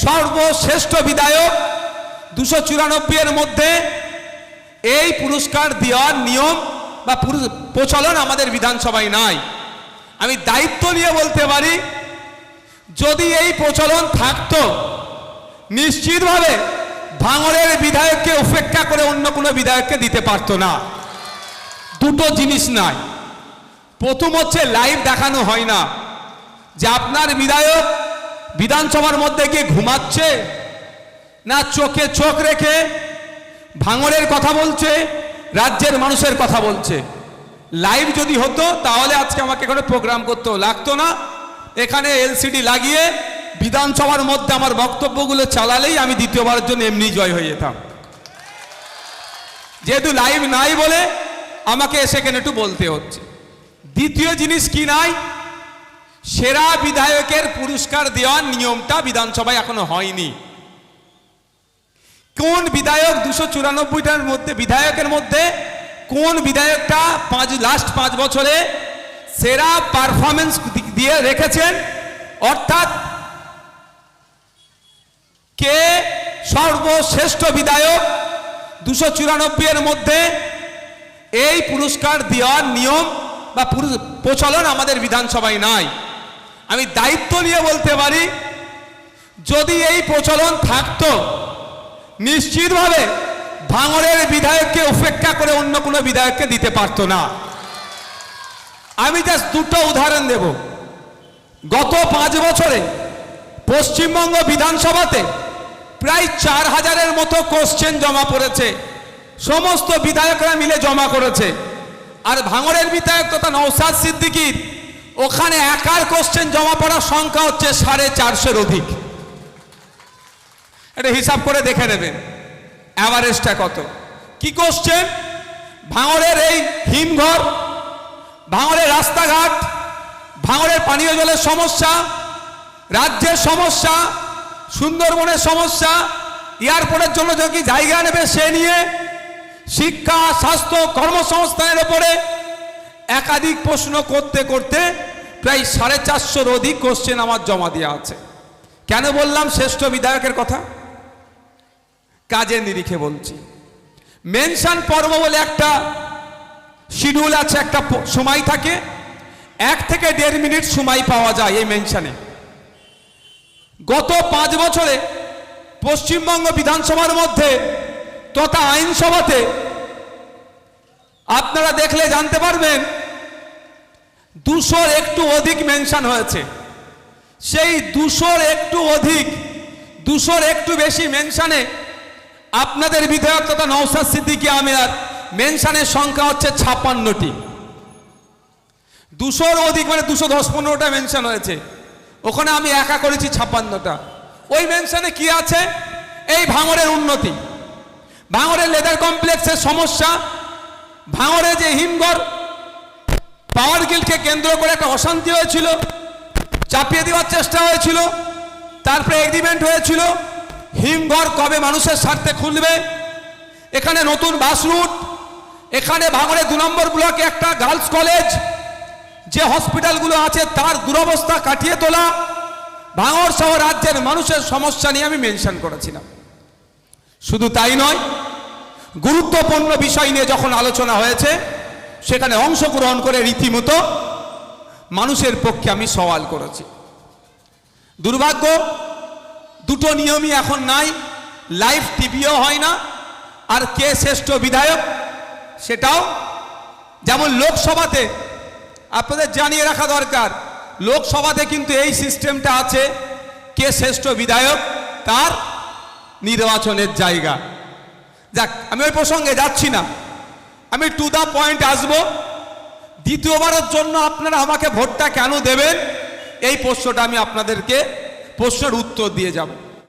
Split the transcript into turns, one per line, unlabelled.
সর্বশ্রেষ্ঠ বিধায়ক 294 এর মধ্যে এই পুরস্কার দেওয়ার নিয়ম বা প্রচলন আমাদের বিধানসভায় নাই। আমি দায়িত্ব নিয়ে বলতে পারি, যদি এই প্রচলন থাকতো নিশ্চিতভাবে ভাঙড়ের বিধায়ককে উপেক্ষা করে অন্য কোনো বিধায়ককে দিতে পারতো না। দুটো জিনিস নাই, প্রথম হচ্ছে লাইভ দেখানো হয় না যে আপনার বিধায়ক বিধানসভার মধ্যে গিয়ে ঘুমাচ্ছে না চোখে চোখ রেখে ভাঙড়ের কথা বলছে, রাজ্যের মানুষের কথা বলছে। লাইভ যদি হতো তাহলে আজকে আমাকে এখানে প্রোগ্রাম করতে লাগতো না। এখানে এলসিডি লাগিয়ে বিধানসভার মধ্যে আমার বক্তব্যগুলো চালালেই আমি দ্বিতীয়বারের জন্য এমনি জয় হয়ে যেতাম। যেহেতু লাইভ নাই বলে আমাকে সেখানে একটু বলতে হচ্ছে। দ্বিতীয় জিনিস কি নাই, সেরা বিধায়কের পুরস্কার দেওয়ার নিয়মটা বিধানসভায় এখনো হয়নি। কোন বিধায়ক 294টার মধ্যে বিধায়কের মধ্যে কোন বিধায়কটা লাস্ট 5 বছরে সেরা পারফরমেন্স দিয়ে রেখেছেন, অর্থাৎ কে সর্বশ্রেষ্ঠ বিধায়ক 294 এর মধ্যে এই পুরস্কার দেওয়ার নিয়ম বা প্রচলন আমাদের বিধানসভায় নাই। আমি দায়িত্ব নিয়ে বলতে পারি, যদি এই প্রচলন থাকতো নিশ্চিতভাবে ভাঙড়ের বিধায়ককে উপেক্ষা করে অন্য কোনো বিধায়ককে দিতে পারতো না। আমি জাস্ট দুটো উদাহরণ দেব। গত 5 বছরে পশ্চিমবঙ্গ বিধানসভাতে প্রায় 4000-এর মতো কোশ্চেন জমা পড়েছে, সমস্ত বিধায়করা মিলে জমা করেছে। আর ভাঙড়ের বিধায়ক তথা নওশাদ সিদ্দিকীর ওখানে একার কোশ্চেন জমা পড়ার সংখ্যা হচ্ছে 450-এর অধিক। এটা হিসাব করে দেখে নেবেন অ্যাভারেজটা কত। কি কোশ্চেন? ভাঙড়ের এই হিমঘর, ভাঙড়ের রাস্তাঘাট, ভাঙড়ের পানীয় জলের সমস্যা, রাজ্যের সমস্যা, সুন্দরবনের সমস্যা, এয়ারপোর্টের জন্য কি জায়গা নেবে সে নিয়ে, শিক্ষা, স্বাস্থ্য, কর্মসংস্থানের উপরে একাধিক প্রশ্ন করতে করতে প্রায় 450-এর অধিক কোশ্চেন আমার জমা দেওয়া আছে। কেন বললাম শ্রেষ্ঠ বিধায়কের কথা? কাজের নিরিখে বলছি। মেনশন পর্ব বলে একটা শিডিউল আছে, একটা সময় থাকে, 1 থেকে 1.5 মিনিট সময় পাওয়া যায় এই মেনশনে। গত 5 বছরে পশ্চিমবঙ্গ বিধানসভার মধ্যে তথা আইনসভাতে আপনারা দেখলে জানতে পারবেন 200-র একটু অধিক মেনশন হয়েছে। সেই 200-র একটু অধিক, 200-র একটু বেশি মেনশনে আপনাদের বিধায়ক তথা নওশাদ সিদ্দিকী আমিরার মেনশনের সংখ্যা হচ্ছে 56টি। 200-র অধিক মানে 210-15টা মেনশন হয়েছে, ওখানে আমি একা করেছি 56টা। ওই মেনশনে কি আছে? এই ভাঙড়ের উন্নতি, ভাঙড়ের লেদার কমপ্লেক্সের সমস্যা, ভাঙড়ে যে হিমঘর পাওয়ার গ্রিডকে কেন্দ্র করে একটা অশান্তি হয়েছিল, চাপিয়ে দেওয়ার চেষ্টা হয়েছিল, তারপরে এগ্রিমেন্ট হয়েছিল হিমঘর কবে মানুষের স্বার্থে খুলবে, এখানে নতুন বাস রুট, এখানে ভাঙড়ে 2 নম্বর ব্লকে একটা গার্লস কলেজ, যে হসপিটালগুলো আছে তার দুরবস্থা কাটিয়ে তোলা, ভাঙড় সহ রাজ্যের মানুষের সমস্যা নিয়ে আমি মেনশন করেছিলাম। শুধু তাই নয়, গুরুত্বপূর্ণ বিষয় নিয়ে যখন আলোচনা হয়েছে সেখানে অংশগ্রহণ করে রীতিমতো মানুষের পক্ষে আমি সওয়াল করেছি। দুর্ভাগ্য, দুটো নিয়মই এখন নাই, লাইভ টিভিও হয় না, আর কে শ্রেষ্ঠ বিধায়ক সেটাও। যেমন লোকসভাতে আপনাদের জানিয়ে রাখা দরকার, লোকসভাতে কিন্তু এই সিস্টেমটা আছে, কে শ্রেষ্ঠ বিধায়ক তার নির্বাচনের জায়গা। যাক, আমি ওই প্রসঙ্গে যাচ্ছি না, আমি টু দা পয়েন্ট আসব। দ্বিতীয়বারের জন্য আপনারা আমাকে ভোটটা কেন দেবেন, এই প্রশ্নটা আমি আপনাদেরকে প্রশ্নের উত্তর দিয়ে যাব।